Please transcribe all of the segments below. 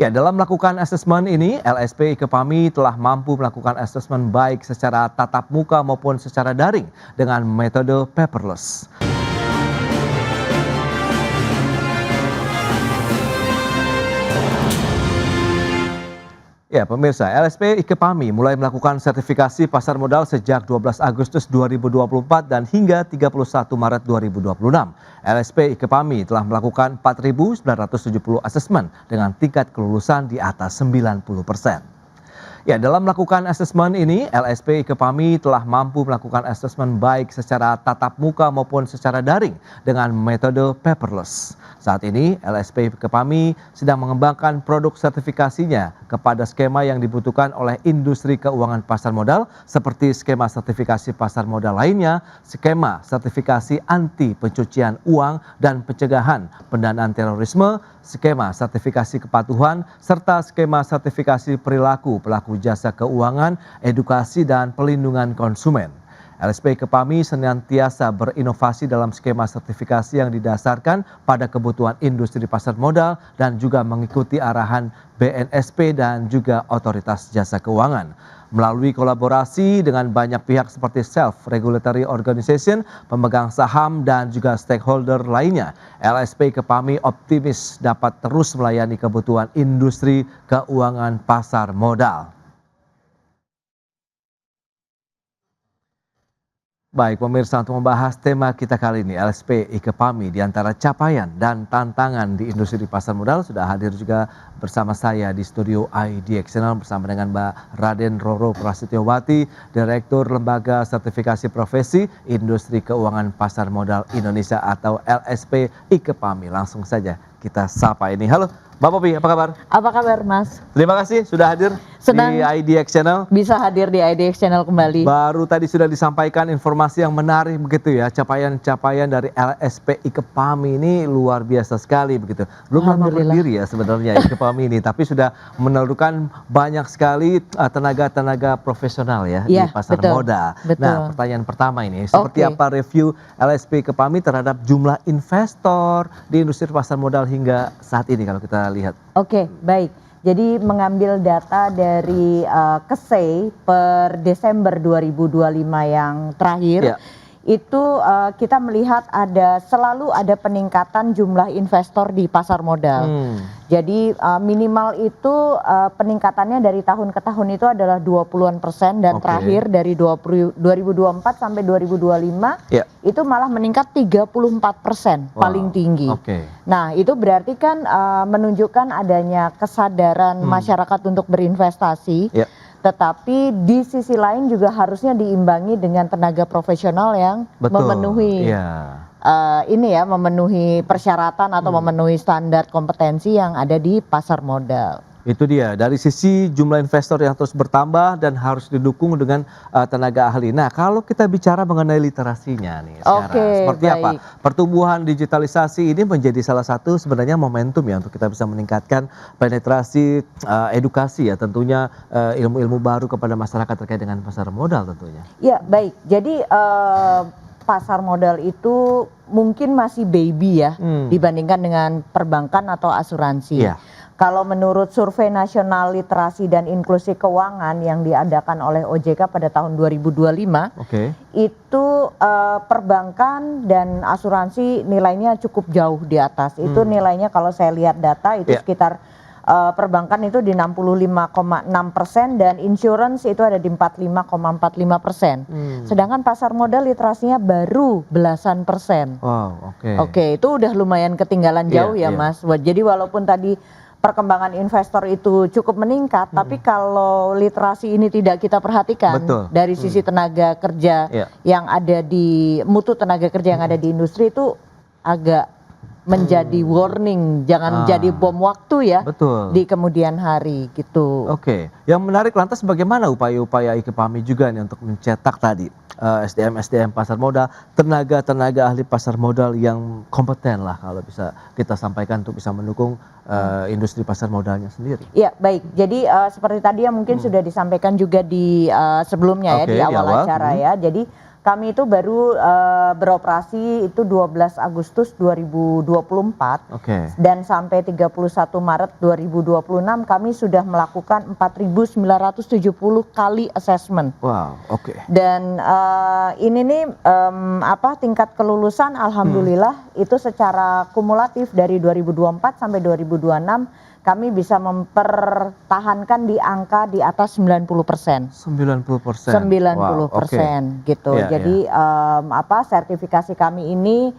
Ya, dalam melakukan asesmen ini, LSP Ikepami telah mampu melakukan asesmen baik secara tatap muka maupun secara daring dengan metode paperless. Ya, pemirsa, LSP Ikepami mulai melakukan sertifikasi pasar modal sejak 12 Agustus 2024 dan hingga 31 Maret 2026. LSP Ikepami telah melakukan 4.970 asesmen dengan tingkat kelulusan di atas 90%. Ya, dalam melakukan asesmen ini, LSP Ikepami telah mampu melakukan asesmen baik secara tatap muka maupun secara daring dengan metode paperless. Saat ini, LSP Ikepami sedang mengembangkan produk sertifikasinya kepada skema yang dibutuhkan oleh industri keuangan pasar modal seperti skema sertifikasi pasar modal lainnya, skema sertifikasi anti pencucian uang dan pencegahan pendanaan terorisme, skema sertifikasi kepatuhan, serta skema sertifikasi perilaku pelaku jasa keuangan, edukasi dan pelindungan konsumen. LSP Ikepami senantiasa berinovasi dalam skema sertifikasi yang didasarkan pada kebutuhan industri pasar modal dan juga mengikuti arahan BNSP dan juga Otoritas Jasa Keuangan. Melalui kolaborasi dengan banyak pihak seperti self-regulatory organization, pemegang saham dan juga stakeholder lainnya, LSP Ikepami optimis dapat terus melayani kebutuhan industri keuangan pasar modal. Baik pemirsa, untuk membahas tema kita kali ini, LSP Ikepami di antara capaian dan tantangan di industri pasar modal, sudah hadir juga bersama saya di studio IDX Channel bersama dengan Mbak Raden Roro Prasetyowati, Direktur Lembaga Sertifikasi Profesi Industri Keuangan Pasar Modal Indonesia atau LSP Ikepami. Langsung saja kita sapa ini. Halo Mbak Popi, apa kabar? Apa kabar Mas? Terima kasih sudah hadir di IDX Channel. Bisa hadir di IDX Channel kembali. Baru tadi sudah disampaikan informasi yang menarik begitu ya, capaian-capaian dari LSP Ikepami ini luar biasa sekali begitu. Belum lama berdiri ya sebenarnya Ikepami ini, tapi sudah menelurkan banyak sekali tenaga-tenaga profesional ya di pasar modal. Nah, pertanyaan pertama ini, seperti apa review LSP Ikepami terhadap jumlah investor di industri pasar modal hingga saat ini kalau kita lihat? Oke, baik. Jadi mengambil data dari KSEI per Desember 2025 yang terakhir, itu kita melihat selalu ada peningkatan jumlah investor di pasar modal. Jadi minimal itu peningkatannya dari tahun ke tahun itu adalah 20-an% dan terakhir dari 2024 sampai 2025 itu malah meningkat 34% paling tinggi. Nah, itu berarti kan menunjukkan adanya kesadaran masyarakat untuk berinvestasi. Tetapi di sisi lain juga harusnya diimbangi dengan tenaga profesional yang memenuhi memenuhi persyaratan atau memenuhi standar kompetensi yang ada di pasar modal. Itu dia, dari sisi jumlah investor yang terus bertambah dan harus didukung dengan tenaga ahli. Nah, kalau kita bicara mengenai literasinya nih sekarang, seperti apa? Pertumbuhan digitalisasi ini menjadi salah satu sebenarnya momentum ya untuk kita bisa meningkatkan penetrasi edukasi ya, tentunya ilmu-ilmu baru kepada masyarakat terkait dengan pasar modal tentunya. Ya, baik. Jadi pasar modal itu mungkin masih baby ya dibandingkan dengan perbankan atau asuransi. Kalau menurut Survei Nasional Literasi dan Inklusi Keuangan yang diadakan oleh OJK pada tahun 2025, itu perbankan dan asuransi nilainya cukup jauh di atas. Itu nilainya kalau saya lihat data itu sekitar perbankan itu di 65,6% dan insurance itu ada di 45,45%. Sedangkan pasar modal literasinya baru belasan persen. Itu udah lumayan ketinggalan jauh ya Mas. Jadi walaupun tadi perkembangan investor itu cukup meningkat, tapi kalau literasi ini tidak kita perhatikan dari sisi tenaga kerja yang ada di mutu tenaga kerja yang ada di industri itu agak menjadi warning, jangan jadi bom waktu ya di kemudian hari gitu. Yang menarik lantas bagaimana upaya-upaya Ikepami juga nih untuk mencetak tadi SDM pasar modal, tenaga ahli pasar modal yang kompeten lah kalau bisa kita sampaikan untuk bisa mendukung industri pasar modalnya sendiri. Ya baik, jadi seperti tadi yang mungkin sudah disampaikan juga di sebelumnya ya di awal acara ya. Jadi kami itu baru beroperasi itu 12 Agustus 2024 dan sampai 31 Maret 2026 kami sudah melakukan 4.970 kali assessment. Wow, Dan ini nih tingkat kelulusan alhamdulillah itu secara kumulatif dari 2024 sampai 2026 kami bisa mempertahankan di angka di atas 90%. 90%. 90% gitu. Jadi sertifikasi kami ini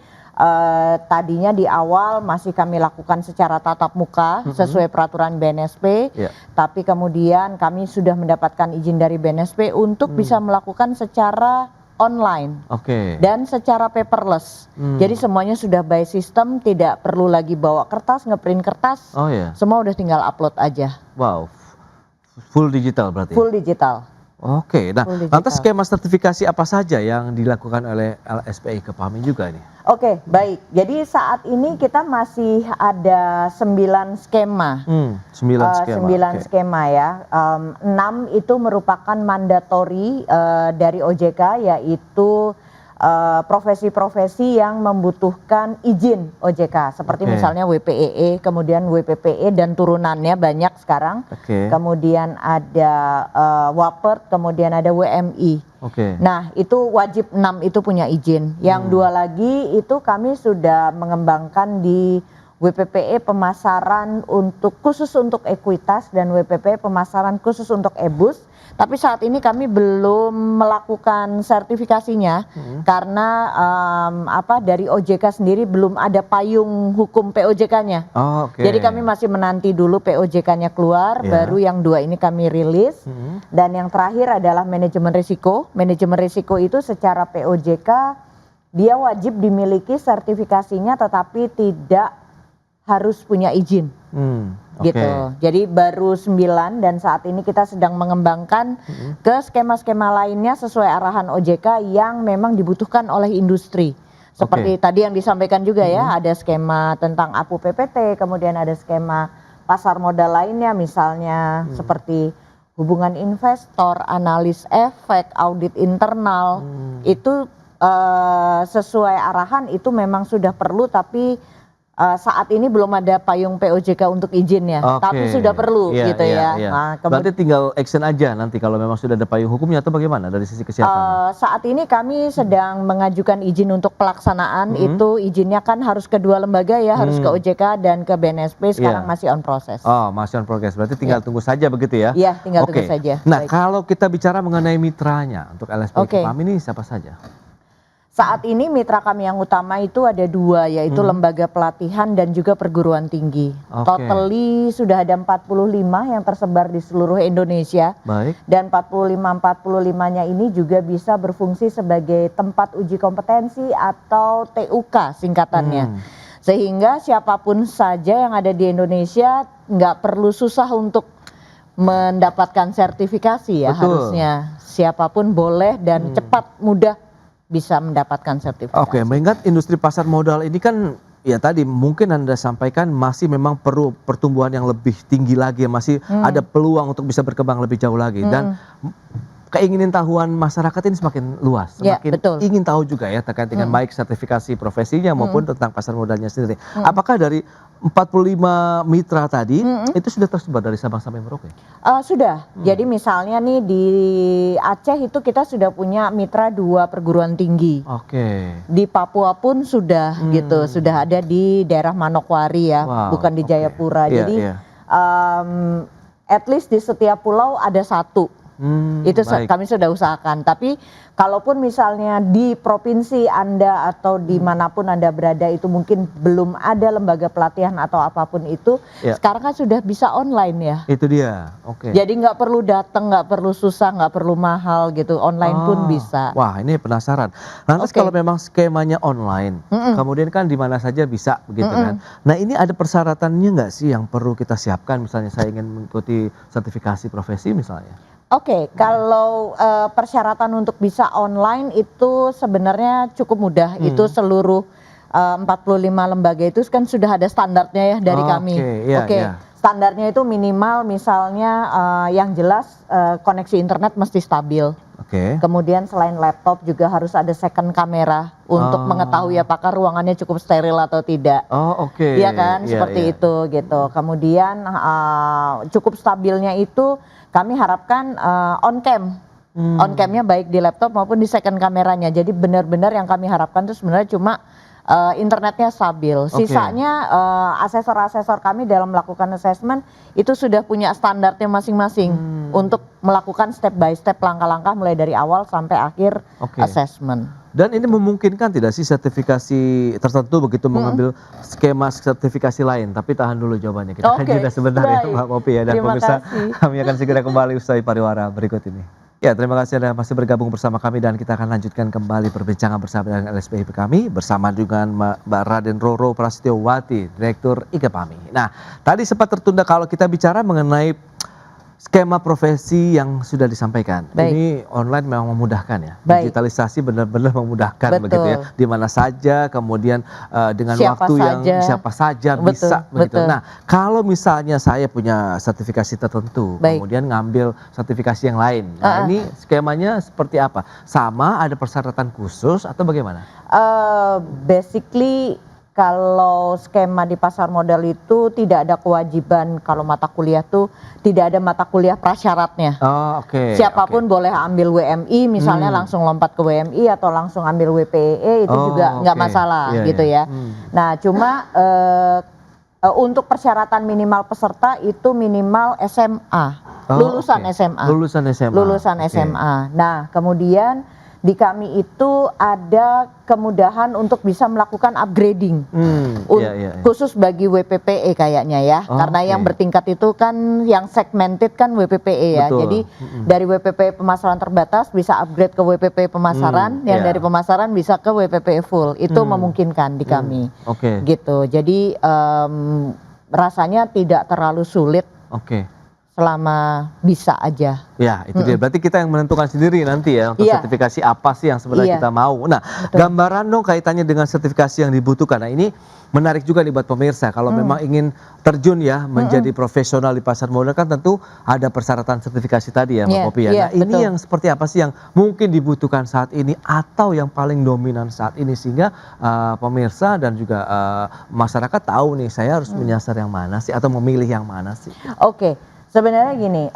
tadinya di awal masih kami lakukan secara tatap muka sesuai peraturan BNSP, tapi kemudian kami sudah mendapatkan izin dari BNSP untuk bisa melakukan secara online dan secara paperless. Jadi semuanya sudah by system, tidak perlu lagi bawa kertas, ngeprint kertas. Semua udah tinggal upload aja. Wow, full digital berarti? Full digital. Nah lantas skema sertifikasi apa saja yang dilakukan oleh LSPI Kepami juga nih? Baik. Jadi saat ini kita masih ada 9 skema. 9 skema ya. 6 itu merupakan mandatori dari OJK, yaitu profesi-profesi yang membutuhkan izin OJK seperti misalnya WPEE, kemudian WPPE dan turunannya banyak sekarang. Kemudian ada WAPERT, kemudian ada WMI. Nah, itu wajib 6 itu punya izin. Yang 2 lagi itu kami sudah mengembangkan di WPPE pemasaran khusus untuk ekuitas dan WPPE pemasaran khusus untuk ebus. Tapi saat ini kami belum melakukan sertifikasinya karena dari OJK sendiri belum ada payung hukum POJK-nya. Jadi kami masih menanti dulu POJK-nya keluar, baru yang 2 ini kami rilis. Dan yang terakhir adalah manajemen risiko. Manajemen risiko itu secara POJK dia wajib dimiliki sertifikasinya, tetapi tidak harus punya izin. Gitu. Jadi baru 9 dan saat ini kita sedang mengembangkan ke skema-skema lainnya sesuai arahan OJK yang memang dibutuhkan oleh industri. Seperti tadi yang disampaikan juga ya, ada skema tentang APU PPT, kemudian ada skema pasar modal lainnya misalnya seperti hubungan investor, analis efek, audit internal. Itu sesuai arahan itu memang sudah perlu, tapi saat ini belum ada payung POJK untuk izinnya, tapi sudah perlu gitu ya. Nah, berarti tinggal action aja nanti kalau memang sudah ada payung hukumnya atau bagaimana dari sisi kesiapan? Saat ini kami sedang mengajukan izin untuk pelaksanaan. Itu izinnya kan harus ke 2 lembaga ya, harus ke OJK dan ke BNSP. Sekarang masih on proses. Masih on progress. Berarti tinggal tunggu saja begitu ya? Iya, tinggal tunggu saja. Nah, kalau kita bicara mengenai mitranya untuk LSPI Kepami ini siapa saja? Saat ini mitra kami yang utama itu ada 2, yaitu lembaga pelatihan dan juga perguruan tinggi. Totally sudah ada 45 yang tersebar di seluruh Indonesia. Dan 45-45-nya ini juga bisa berfungsi sebagai tempat uji kompetensi atau TUK singkatannya. Sehingga siapapun saja yang ada di Indonesia nggak perlu susah untuk mendapatkan sertifikasi ya. Harusnya siapapun boleh dan cepat mudah bisa mendapatkan sertifikasi. Mengingat industri pasar modal ini kan ya tadi mungkin Anda sampaikan masih memang perlu pertumbuhan yang lebih tinggi lagi, masih ada peluang untuk bisa berkembang lebih jauh lagi dan keinginan tahuan masyarakat ini semakin luas, semakin ingin tahu juga ya terkait dengan baik sertifikasi profesinya maupun tentang pasar modalnya sendiri. Apakah dari 45 mitra tadi itu sudah tersebar dari Sabang sampai Merauke? Sudah. Jadi misalnya nih di Aceh itu kita sudah punya mitra 2 perguruan tinggi. Di Papua pun sudah gitu, sudah ada di daerah Manokwari ya, bukan di Jayapura. Jadi at least di setiap pulau ada 1. Itu kami sudah usahakan. Tapi kalaupun misalnya di provinsi Anda atau dimanapun Anda berada itu mungkin belum ada lembaga pelatihan atau apapun itu, sekarang kan sudah bisa online ya. Itu dia. Jadi nggak perlu datang, nggak perlu susah, nggak perlu mahal gitu, online pun bisa. Wah, ini penasaran. Lantas kalau memang skemanya online, kemudian kan di mana saja bisa begitu kan. Nah, ini ada persyaratannya nggak sih yang perlu kita siapkan? Misalnya saya ingin mengikuti sertifikasi profesi misalnya. Kalau persyaratan untuk bisa online itu sebenarnya cukup mudah. Itu seluruh 45 lembaga itu kan sudah ada standarnya ya dari kami. Standarnya itu minimal misalnya yang jelas koneksi internet mesti stabil. Oke. Kemudian selain laptop juga harus ada second kamera untuk mengetahui apakah ruangannya cukup steril atau tidak. Oh, oke. Iya kan, Iya, seperti iya. itu gitu. Kemudian cukup stabilnya itu kami harapkan on cam. On camnya baik di laptop maupun di second kameranya. Jadi benar-benar yang kami harapkan itu sebenarnya cuma internetnya stabil. Sisanya asesor-asesor kami dalam melakukan assessment itu sudah punya standarnya masing-masing untuk melakukan step by step langkah-langkah mulai dari awal sampai akhir assessment. Dan ini memungkinkan tidak sih sertifikasi tertentu begitu mengambil skema sertifikasi lain? Tapi tahan dulu jawabannya, kita akan jeda sebentar ya Mbak Popi ya. Dan pemirsa, kami akan segera kembali usai pariwara berikut ini. Ya, terima kasih Anda masih bergabung bersama kami dan kita akan lanjutkan kembali perbincangan bersama dengan LSPIP kami bersama dengan Mbak Raden Roro Prasetyowati, Direktur IKEPAMI. Nah, tadi sempat tertunda kalau kita bicara mengenai skema profesi yang sudah disampaikan. Ini online memang memudahkan ya. Digitalisasi benar-benar memudahkan begitu ya. Di mana saja, kemudian dengan waktu yang siapa saja bisa begitu. Nah, kalau misalnya saya punya sertifikasi tertentu, kemudian ngambil sertifikasi yang lain. Nah, ini skemanya seperti apa? Sama, ada persyaratan khusus atau bagaimana? Basically kalau skema di pasar modal itu tidak ada kewajiban, kalau mata kuliah tuh tidak ada mata kuliah prasyaratnya. Siapapun boleh ambil WMI, misalnya langsung lompat ke WMI atau langsung ambil WPE, itu juga nggak masalah gitu ya. Nah, cuma untuk persyaratan minimal peserta itu minimal SMA, lulusan SMA. Lulusan SMA. Nah, kemudian di kami itu ada kemudahan untuk bisa melakukan upgrading khusus bagi WPPE kayaknya ya, karena yang bertingkat itu kan yang segmented kan WPPE ya. Jadi dari WPPE pemasaran terbatas bisa upgrade ke WPPE pemasaran, yang dari pemasaran bisa ke WPPE full. Itu memungkinkan di kami. Gitu. Jadi rasanya tidak terlalu sulit. Selama bisa aja. Ya, itu dia. Berarti kita yang menentukan sendiri nanti ya untuk sertifikasi apa sih yang sebenarnya kita mau. Nah, gambaran dong kaitannya dengan sertifikasi yang dibutuhkan. Nah, ini menarik juga nih buat pemirsa. Kalau memang ingin terjun ya menjadi profesional di pasar modal kan tentu ada persyaratan sertifikasi tadi ya Mbak Popi ya. Nah, ini yang seperti apa sih yang mungkin dibutuhkan saat ini atau yang paling dominan saat ini sehingga pemirsa dan juga masyarakat tahu nih saya harus menyasar yang mana sih atau memilih yang mana sih? Sebenarnya gini,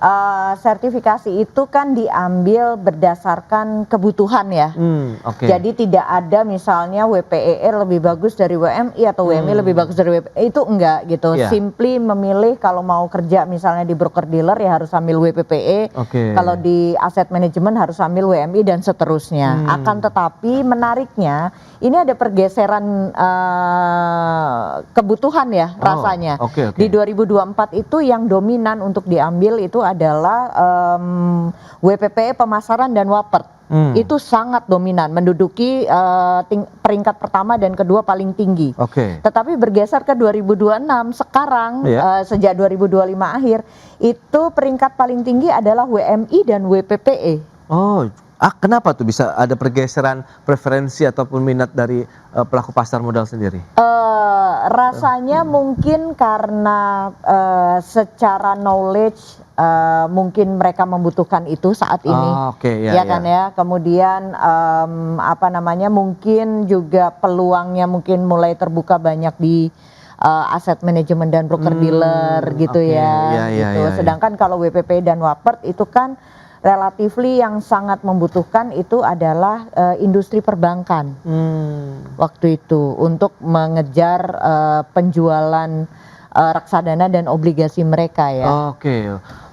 sertifikasi itu kan diambil berdasarkan kebutuhan ya. Jadi tidak ada misalnya WPEE lebih bagus dari WMI atau WMI lebih bagus dari WPE, itu enggak gitu. Simply memilih kalau mau kerja misalnya di broker dealer ya harus ambil WPPE, kalau di aset manajemen harus ambil WMI dan seterusnya. Akan tetapi menariknya ini ada pergeseran kebutuhan ya rasanya. Di 2024 itu yang dominan untuk diambil itu adalah WPPE pemasaran dan Wapert. Itu sangat dominan, menduduki peringkat pertama dan kedua paling tinggi. Tetapi bergeser ke 2026 sekarang sejak 2025 akhir itu peringkat paling tinggi adalah WMI dan WPPE. Kenapa tuh bisa ada pergeseran preferensi ataupun minat dari pelaku pasar modal sendiri? Rasanya mungkin karena secara knowledge mungkin mereka membutuhkan itu saat ini, kan ya. Kemudian apa namanya mungkin juga peluangnya mungkin mulai terbuka banyak di aset manajemen dan broker dealer gitu gitu. Sedangkan kalau WPP dan Wapert itu kan relatifly yang sangat membutuhkan itu adalah industri perbankan waktu itu untuk mengejar penjualan reksadana dan obligasi mereka ya.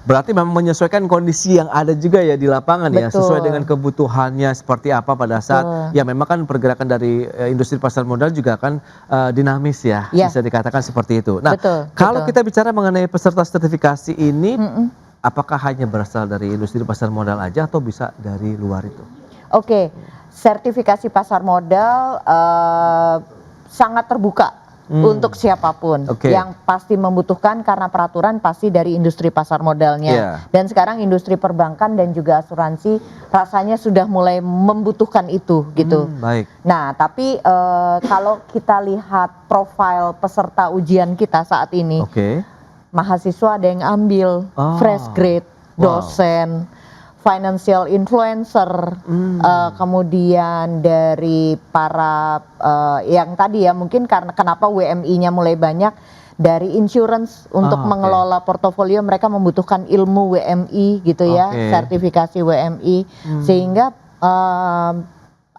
Berarti memang menyesuaikan kondisi yang ada juga ya di lapangan ya, sesuai dengan kebutuhannya seperti apa pada saat ya memang kan pergerakan dari industri pasar modal juga kan dinamis ya, bisa dikatakan seperti itu. Nah, kalau kita bicara mengenai peserta sertifikasi ini, apakah hanya berasal dari industri pasar modal aja atau bisa dari luar itu? Sertifikasi pasar modal sangat terbuka untuk siapapun yang pasti membutuhkan karena peraturan pasti dari industri pasar modalnya. Dan sekarang industri perbankan dan juga asuransi rasanya sudah mulai membutuhkan itu gitu. Nah, tapi kalau kita lihat profil peserta ujian kita saat ini, mahasiswa ada yang ambil fresh grade, dosen, financial influencer, kemudian dari para yang tadi ya mungkin karena kenapa WMI-nya mulai banyak dari insurance untuk mengelola portofolio, mereka membutuhkan ilmu WMI gitu ya, sertifikasi WMI, sehingga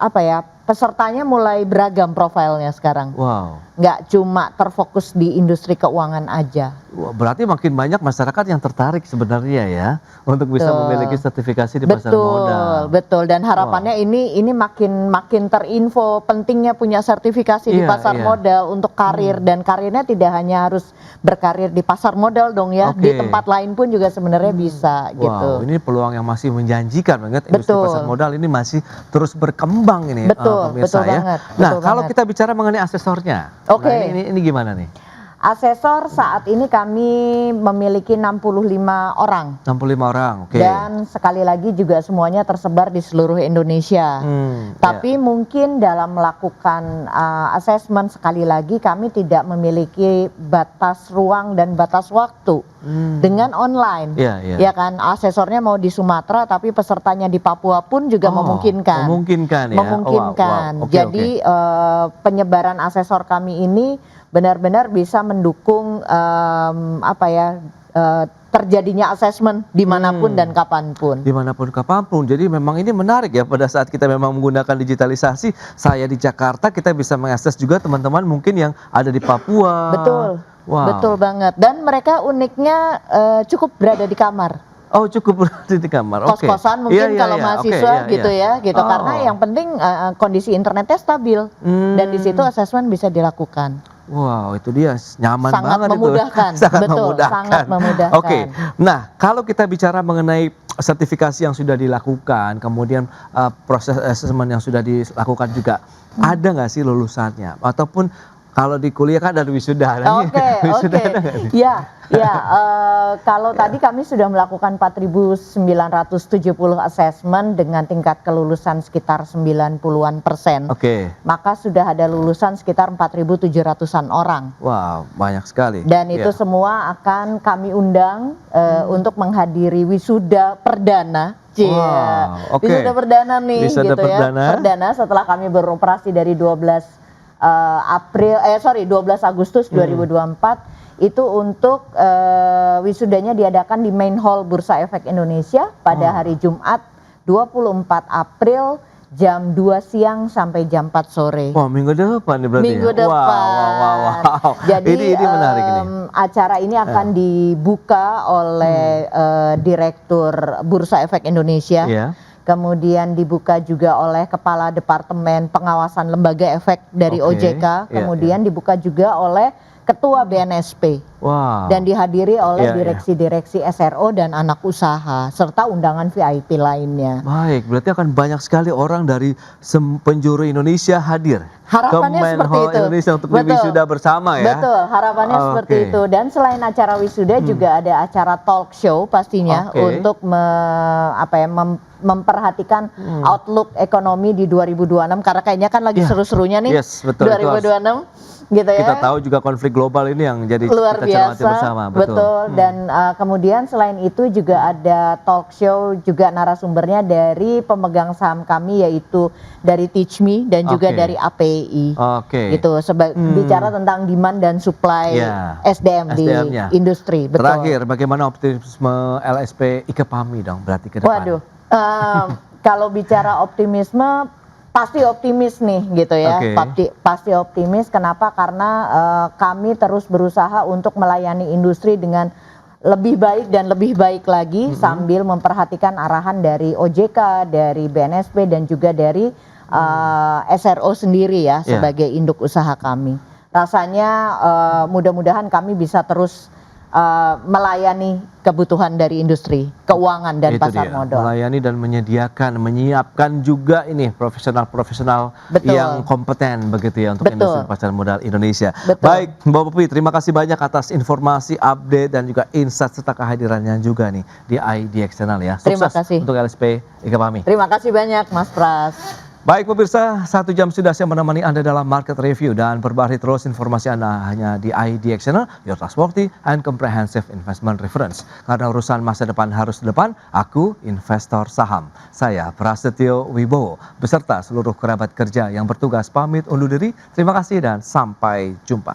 apa ya, pesertanya mulai beragam profilnya sekarang. Wow. Nggak cuma terfokus di industri keuangan aja. Wah, berarti makin banyak masyarakat yang tertarik sebenarnya ya untuk bisa memiliki sertifikasi di pasar modal. Betul. Dan harapannya ini makin terinfo pentingnya punya sertifikasi di pasar modal untuk karir, dan karirnya tidak hanya harus berkarir di pasar modal dong ya, di tempat lain pun juga sebenarnya bisa gitu. Ini peluang yang masih menjanjikan banget, industri pasar modal ini masih terus berkembang ini, pemirsa ya. Banget, nah, kalau kita bicara mengenai asesornya, nah ini gimana nih? Asesor saat ini kami memiliki 65 orang. 65 orang, Dan sekali lagi juga semuanya tersebar di seluruh Indonesia. Tapi mungkin dalam melakukan asesmen sekali lagi kami tidak memiliki batas ruang dan batas waktu. Dengan online, ya kan, asesornya mau di Sumatera tapi pesertanya di Papua pun juga memungkinkan. Memungkinkan. Jadi penyebaran asesor kami ini benar-benar bisa mendukung terjadinya asesmen dimanapun dan kapanpun. Dimanapun kapanpun. Jadi memang ini menarik ya, pada saat kita memang menggunakan digitalisasi. Saya di Jakarta, kita bisa mengakses juga teman-teman mungkin yang ada di Papua. Betul banget. Dan mereka uniknya cukup berada di kamar. Oh, cukup berada di kamar. Kos-kosan mungkin kalau mahasiswa gitu ya, gitu. Karena yang penting kondisi internetnya stabil dan di situ asesmen bisa dilakukan. Wow, itu dia nyaman sangat banget memudahkan. itu. Sangat memudahkan. Oke. Nah, kalau kita bicara mengenai sertifikasi yang sudah dilakukan, kemudian proses asesmen yang sudah dilakukan juga, ada nggak sih lulusannya? Ataupun kalau di kuliah kan ada wisuda. Kalau tadi kami sudah melakukan 4.970 asesmen dengan tingkat kelulusan sekitar 90-an%. Maka sudah ada lulusan sekitar 4.700-an orang. Wow, banyak sekali. Dan itu semua akan kami undang untuk menghadiri wisuda perdana. Wisuda perdana nih, Perdana setelah kami beroperasi dari 12 Agustus 2024 itu untuk wisudanya diadakan di Main Hall Bursa Efek Indonesia pada hari Jumat 24 April jam 2 siang sampai jam 4 sore. Wah, minggu depan nih berarti. Minggu depan. Wow. Jadi ini menarik ini. Acara ini akan dibuka oleh Direktur Bursa Efek Indonesia. Kemudian dibuka juga oleh Kepala Departemen Pengawasan Lembaga Efek dari OJK. Kemudian dibuka juga oleh Ketua BNSP. Dan dihadiri oleh direksi-direksi SRO dan anak usaha serta undangan VIP lainnya. Baik, berarti akan banyak sekali orang dari penjuru Indonesia hadir. Harapannya seperti itu. Indonesia untuk wisuda bersama ya. Betul, harapannya seperti itu. Dan selain acara wisuda juga ada acara talk show pastinya untuk memperhatikan outlook ekonomi di 2026 karena kayaknya kan lagi seru-serunya nih 2026 gitu ya. Kita tahu juga konflik global ini yang jadi luar biasa bersama. Betul. Dan kemudian selain itu juga ada talk show juga narasumbernya dari pemegang saham kami yaitu dari Teach Me dan juga dari API. Gitu bicara tentang demand dan supply SDM di industri. Terakhir, bagaimana optimisme LSP IKEPAMI dong berarti ke depan? Kalau bicara optimisme pasti optimis nih gitu ya. Pasti optimis. Kenapa? Karena kami terus berusaha untuk melayani industri dengan lebih baik dan lebih baik lagi sambil memperhatikan arahan dari OJK, dari BNSP dan juga dari SRO sendiri ya sebagai induk usaha kami. Rasanya mudah-mudahan kami bisa terus melayani kebutuhan dari industri keuangan dan pasar modal. Melayani dan menyiapkan juga ini profesional-profesional yang kompeten begitu ya untuk industri pasar modal Indonesia. Baik, Mbak Popi, terima kasih banyak atas informasi, update dan juga insight serta kehadirannya juga nih di IDX Channel ya. Sukses untuk LSP IKEPAMI. Terima kasih banyak Mas Pras. Baik pemirsa, 1 jam sudah saya menemani Anda dalam Market Review dan perbarui terus informasi Anda hanya di IDX Channel, Your Trustworthy and Comprehensive Investment Reference. Karena urusan masa depan harus depan, aku investor saham. Saya Prasetyo Wibowo beserta seluruh kerabat kerja yang bertugas pamit undur diri. Terima kasih dan sampai jumpa.